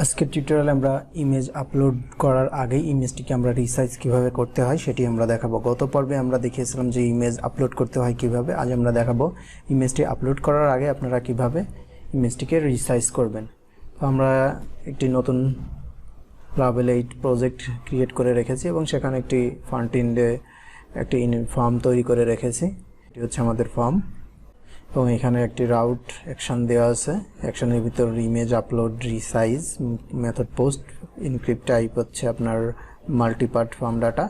আজকের টিউটোরিয়ালে আমরা ইমেজ আপলোড করার আগে ইমেজটিকে আমরা রিসাইজ কিভাবে করতে হয় সেটি আমরা দেখাবো। গত পর্বে আমরা দেখিয়েছিলাম যে ইমেজ আপলোড করতে হয় কিভাবে। আজ আমরা দেখাবো ইমেজটি আপলোড করার আগে আপনারা কিভাবে ইমেজটিকে রিসাইজ করবেন। তো আমরা একটি নতুন Laravel 8 প্রজেক্ট ক্রিয়েট করে রেখেছি এবং সেখানে একটি ফ্রন্ট এন্ডে একটি ফর্ম তৈরি করে রেখেছি। এটি হচ্ছে আমাদের ফর্ম এবং এখানে একটি রাউট অ্যাকশন দেওয়া আছে। অ্যাকশনের ভিতর image upload, resize, method post, encrypt type হচ্ছে আপনার মাল্টিপার্ট ফর্ম ডাটা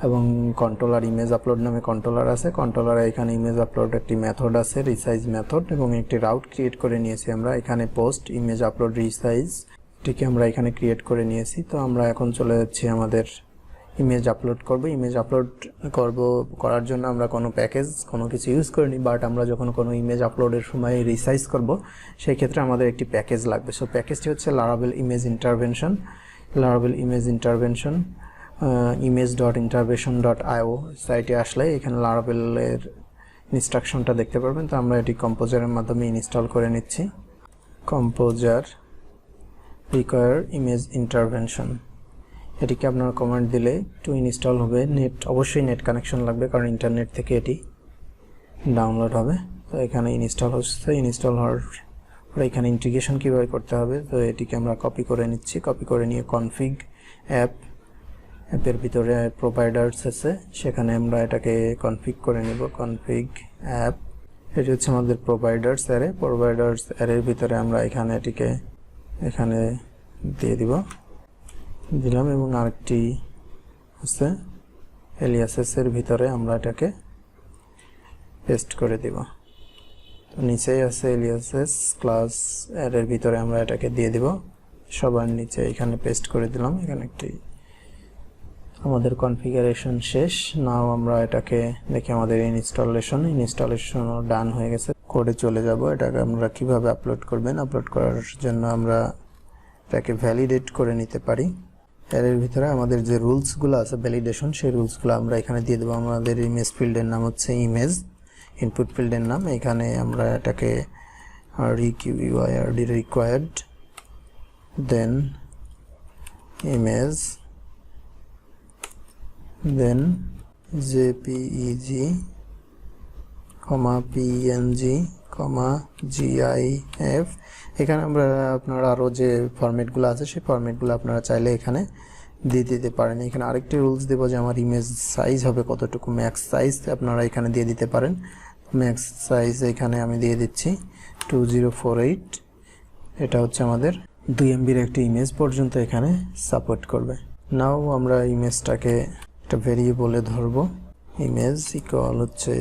এবং কন্ট্রোলার ইমেজ আপলোড নামে কন্ট্রোলার আছে। কন্ট্রোলারে এখানে ইমেজ আপলোড একটি মেথড আছে, রিসাইজ মেথড, এবং একটি রাউট ক্রিয়েট করে নিয়েছি আমরা। এখানে পোস্ট, ইমেজ আপলোড, রিসাইজ এটিকে আমরা এখানে ক্রিয়েট করে নিয়েছি। তো আমরা এখন চলে যাচ্ছি আমাদের ইমেজ আপলোড করব। ইমেজ আপলোড করার জন্য আমরা কোনো প্যাকেজ কোনো কিছু ইউজ করিনি, বাট আমরা যখন কোনো ইমেজ আপলোডের সময় রিসাইজ করব সেই ক্ষেত্রে আমাদের একটি প্যাকেজ লাগবে। সো প্যাকেজটি হচ্ছে Laravel image intervention. Laravel image intervention image.intervention.io সাইটে আসলে এখানে Laravel এর ইনস্ট্রাকশনটা দেখতে পারবেন। তো আমরা এটি কম্পোজারের মাধ্যমে ইনস্টল করে নিচ্ছি। কম্পোজার require image intervention, এটিকে আপনারা কমান্ড দিলে একটু ইনস্টল হবে। অবশ্যই নেট কানেকশন লাগবে, কারণ ইন্টারনেট থেকে এটি ডাউনলোড হবে। তো এখানে ইনস্টল হচ্ছে। ইনস্টল হওয়ার পরে এখানে ইন্টিগ্রেশন কীভাবে করতে হবে, তো এটিকে আমরা কপি করে নিচ্ছি। কপি করে নিয়ে কনফিগ অ্যাপের ভিতরে প্রোভাইডার্স আছে, সেখানে আমরা এটাকে কনফিগ করে নিব। কনফিগ অ্যাপ, এটি হচ্ছে আমাদের প্রোভাইডার্স অ্যারে। প্রোভাইডার্স অ্যারের ভিতরে আমরা এটিকে এখানে দিয়ে দিলাম এবং আরেকটি হচ্ছে এলিয়াসেস এর ভিতরে আমরা এটাকে পেস্ট করে দিব। তো নিচেই আছে এলিয়াসেস ক্লাস এর ভিতরে আমরা এটাকে দিয়ে দিব সবার নিচে। এখানে পেস্ট করে দিলাম। এখানে একটি আমাদের কনফিগারেশন শেষ। নাও আমরা এটাকে দেখি আমাদের ইনস্টলেশনও ডান হয়ে গেছে। কোডে চলে যাব। এটাকে আমরা কিভাবে আপলোড করবেন, আপলোড করার জন্য আমরা এটাকে ভ্যালিডেট করে নিতে পারি। এর ভিতরে আমাদের যে রুলসগুলো আছে ভ্যালিডেশন, সেই রুলসগুলো আমরা এখানে দিয়ে দেবো। আমাদের ইমেজ ফিল্ডের নাম হচ্ছে ইমেজ, ইনপুট ফিল্ডের নাম। এখানে আমরা এটাকে required দেন ইমেজ দেন jpeg png gif। এখানে আমরা আপনারা আরও যে ফরম্যাটগুলো আছে সেই ফরম্যাটগুলো আপনারা চাইলে এখানে দিয়ে দিতে পারেন। এখানে আরেকটি রুলস দেবো যে আমার ইমেজ সাইজ হবে কতটুকু, ম্যাক্স সাইজ আপনারা এখানে দিয়ে দিতে পারেন। ম্যাক্স সাইজ এখানে আমি দিয়ে দিচ্ছি 2048। এটা হচ্ছে আমাদের 2 MBর একটি ইমেজ পর্যন্ত এখানে সাপোর্ট করবে। নাও আমরা ইমেজটাকে একটা ভেরিয়েবলে ধরবো। ইমেজ ইকুয়াল হচ্ছে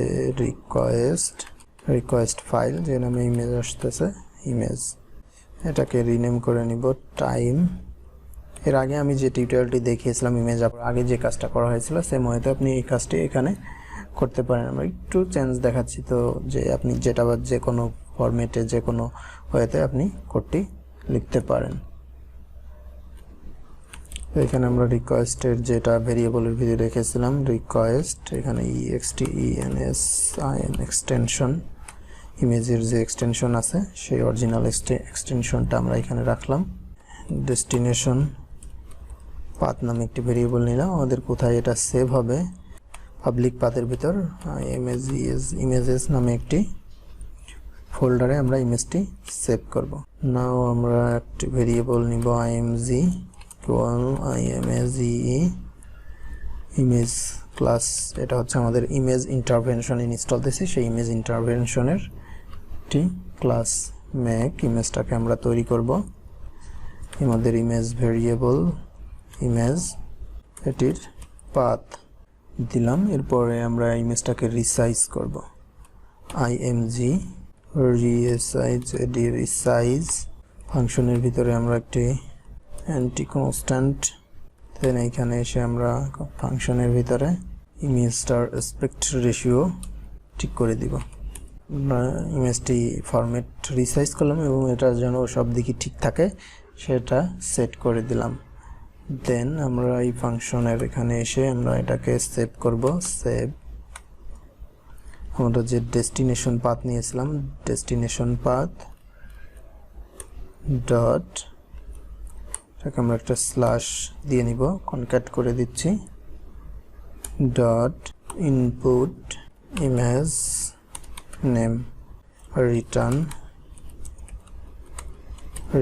রিকোয়েস্ট ফাইল, যে নামে ইমেজ আসতেছে ইমেজ। এটাকে রিনেম করে নিব টাইম। এর আগে আমি যে টিউটোরিয়ালটি দেখিয়েছিলাম ইমেজ আগে যে কাজটা করা হয়েছিল সেম ওয়েতে আপনি এই কাজটি এখানে করতে পারেন। আমরা একটু চেঞ্জ দেখাচ্ছি, তো যে আপনি যে কোনো ফরম্যাটে যে কোনো ওয়েতে আপনি কোডটি লিখতে পারেন। এখানে আমরা রিকোয়েস্টের যেটা ভেরিয়েবলের ভিতরে রেখেছিলাম রিকোয়েস্ট, এখানে extensin এক্সটেনশন, ইমেজের যে এক্সটেনশন আছে সেই অরিজিনাল এক্সটেনশনটা আমরা এখানে রাখলাম। ডেস্টিনেশন পাথ নামে একটি ভেরিয়েবল নিলাম। আমাদের কোথায় এটা সেভ হবে, পাবলিক পাথের ভিতর ইমেজেস নামে একটি ফোল্ডারে আমরা ইমেজটি সেভ করব। নাও আমরা একটি ভেরিয়েবল নিব img ইমেজ ক্লাস। এটা হচ্ছে আমাদের ইমেজ ইন্টারভেনশন ইনস্টল দিয়েছি, সেই ইমেজ ইন্টারভেনশনের একটি ক্লাস মেক। ইমেজটাকে আমরা তৈরি করব। আমাদের ইমেজ ভেরিয়েবল ইমেজ, এটির পাথ দিলাম। এরপরে আমরা ইমেজটাকে রিসাইজ করব। img রিসাইজ ফাংশনের ভিতরে আমরা একটি অ্যান্টি কনস্ট্যান্ট দেন এখানে এসে আমরা ফাংশনের ভিতরে ইমেজটার অ্যাসপেক্ট রেশিও ঠিক করে দিব। আমরা ইমেজটি ফরম্যাট রিসাইজ করলাম এবং এটা যেন সব দিকে ঠিক থাকে সেটা সেট করে দিলাম। দেন আমরা এই ফাংশনের এখানে এসে আমরা এটাকে সেভ করব। সেভ আমরা যে ডেস্টিনেশন পাথ নিয়েছিলাম, ডেস্টিনেশন পাথ ডট এটাকে আমরা একটা স্ল্যাশ দিয়ে নিব, কনক্যাট করে দিচ্ছি dot input image name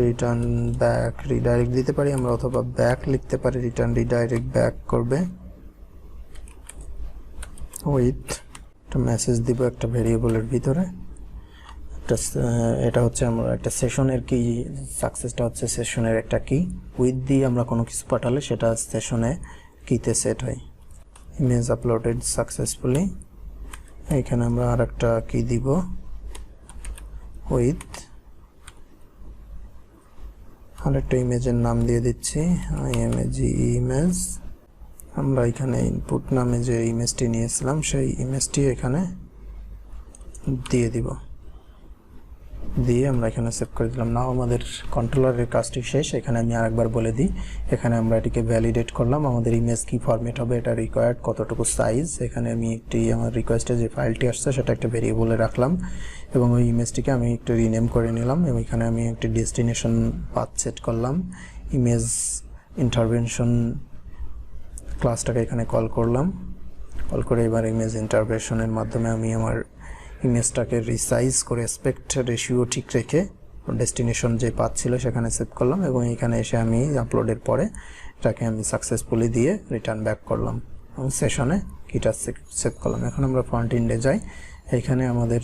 return back redirect দিতে পারি আমরা, অথবা ব্যাক লিখতে পারি, রিটার্ন রিডাইরেক্ট ব্যাক করবে উইথ একটা মেসেজ দিব একটা ভেরিয়েবলের ভিতরে। এটা হচ্ছে আমরা একটা সেশনের কি, সাকসেসটা হচ্ছে সেশনের একটা কি, উইথ দিয়ে আমরা কোনো কিছু পাঠালে সেটা সেশনে কিতে সেট হয়। ইমেজ আপলোডেড সাকসেসফুলি, এখানে আমরা আর একটা কি দিব উইথ আরেকটা ইমেজের নাম দিয়ে দিচ্ছি ইমেজ। আমরা এখানে ইনপুট নামে যে ইমেজটি নিয়েছিলাম সেই ইমেজটি এখানে দিয়ে দিব, দিয়ে আমরা এখানে সেভ করে দিলাম। নাও আমাদের কন্ট্রোলারের কাজটি শেষ। এখানে আমি আরেকবার বলে দিই, এখানে আমরা এটিকে ভ্যালিডেট করলাম, আমাদের ইমেজ কি ফরম্যাট হবে, এটা রিকোয়ার্ড কতটুকু সাইজ। এখানে আমি একটি আমার রিকোয়েস্টে যে ফাইলটি আসছে সেটা একটা ভেরিয়েবলে রাখলাম এবং ওই ইমেজটিকে আমি একটু রিনেম করে নিলাম এবং এখানে আমি একটি ডেস্টিনেশন পাথ সেট করলাম। ইমেজ ইন্টারভেনশন ক্লাসটাকে এখানে কল করলাম, কল করে এবার ইমেজ ইন্টারভেনশনের মাধ্যমে আমি আমার ইমেজটাকে রিসাইজ করে অ্যাসপেক্ট রেশিও ঠিক রেখে ডেস্টিনেশন যে পাথ ছিল সেখানে সেভ করলাম এবং এখানে এসে আমি আপলোডের পরে এটাকে আমি সাকসেসফুলি দিয়ে রিটার্ন ব্যাক করলাম এবং সেশনে কিটা সেভ করলাম। এখন আমরা ফ্রন্ট এন্ডে যাই, এখানে আমাদের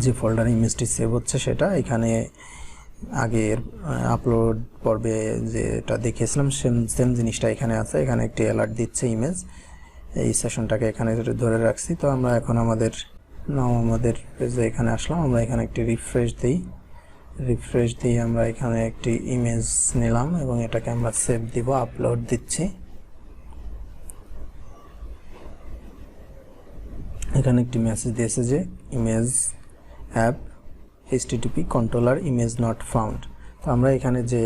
যে ফোল্ডার ইমেজটি সেভ হচ্ছে সেটা এখানে আগের আপলোড পর্বে যেটা দেখিয়েছিলাম সেম জিনিসটা এখানে আছে। এখানে একটি অ্যালার্ট দিচ্ছে ইমেজ, এই সেশনটাকে এখানে ধরে রাখছি। তো আমরা এখন আমাদের পেজে এখানে আসলাম, আমরা এখানে একটি রিফ্রেশ দিয়ে আমরা এখানে একটি ইমেজ নিলাম এবং এটাকে আমরা সেভ দিব, আপলোড দিচ্ছি। এখানে একটি মেসেজ দিয়েছে যে image app http controller image not found। তো আমরা এখানে যে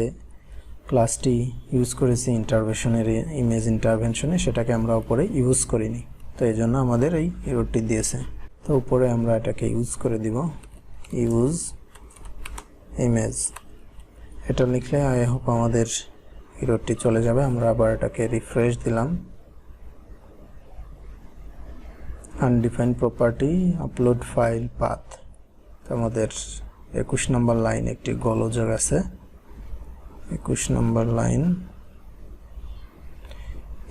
ক্লাসটি ইউজ করেছি ইন্টারভেনশনের ইমেজ ইন্টারভেনশনে সেটাকে আমরা উপরে ইউজ করিনি, তো এই জন্য আমাদের এই এররটি দিয়েছে। তো উপরে আমরা এটাকে ইউজ করে দিব, ইউজ ইমেজ, এটা লিখলে আই হোপ আমাদের এররটি চলে যাবে। আমরা আবার এটাকে রিফ্রেশ দিলাম, undefined property upload file path. আমাদের 21 নম্বর লাইন একটি গোলযোগ আছে, 21 number line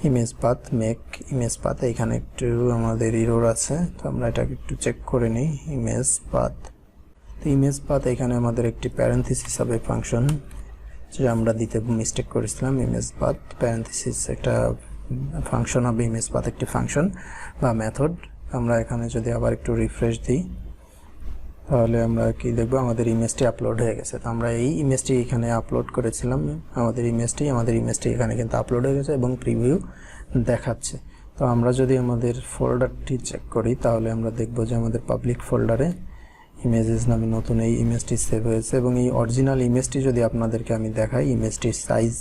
image path make image path, এখানে একটু আমাদের এরর আছে, তো আমরা এটাকে একটু চেক করে নিই। ইমেজ পাথ, তো ইমেজ পাথ এখানে আমাদের একটি প্যারেনথিসিস হবে ফাংশন, যেটা আমরা দিতে মিস্টেক করেছিলাম। ইমেজ পাথ প্যারেনথিসিস একটা ফাংশন হবে, ইমেজ পাথ একটি ফাংশন বা মেথড। আমরা এখানে যদি আবার একটু রিফ্রেশ দিই তাহলে আমরা কি দেখব, আমাদের ইমেজটি আপলোড হয়ে গেছে। তো আমরা এই ইমেজটি এখানে আপলোড করেছিলাম, আমাদের ইমেজটি এখানে কিন্তু আপলোড হয়ে গেছে এবং প্রিভিউ দেখাচ্ছে। তো আমরা যদি আমাদের ফোল্ডারটি চেক করি তাহলে আমরা দেখব যে আমাদের পাবলিক ফোল্ডারে ইমেজেস নামে নতুন এই ইমেজটি সেভ হয়েছে এবং এই অরিজিনাল ইমেজটি যদি আপনাদেরকে আমি দেখাই, ইমেজটির সাইজ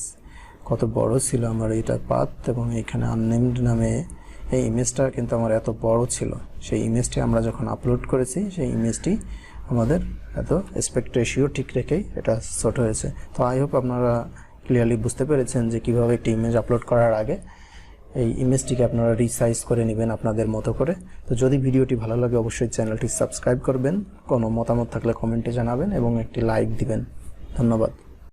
কত বড় ছিল আমার এটা পাথ, এবং এখানে আননেমড নামে এই ইমেজটা কিন্তু আমার এত বড় ছিল। সেই ইমেজটি আমরা যখন আপলোড করেছি সেই ইমেজটি আমাদের এত অ্যাসপেক্ট রেশিও ঠিক রেখেই এটা ছোট হয়েছে। তো আই হোপ আপনারা ক্লিয়ারলি বুঝতে পেরেছেন যে কীভাবে একটি ইমেজ আপলোড করার আগে এই ইমেজটিকে আপনারা রিসাইজ করে নেবেন আপনাদের মতো করে। তো যদি ভিডিওটি ভালো লাগে অবশ্যই চ্যানেলটি সাবস্ক্রাইব করবেন, কোনো মতামত থাকলে কমেন্টে জানাবেন এবং একটি লাইক দিবেন। ধন্যবাদ।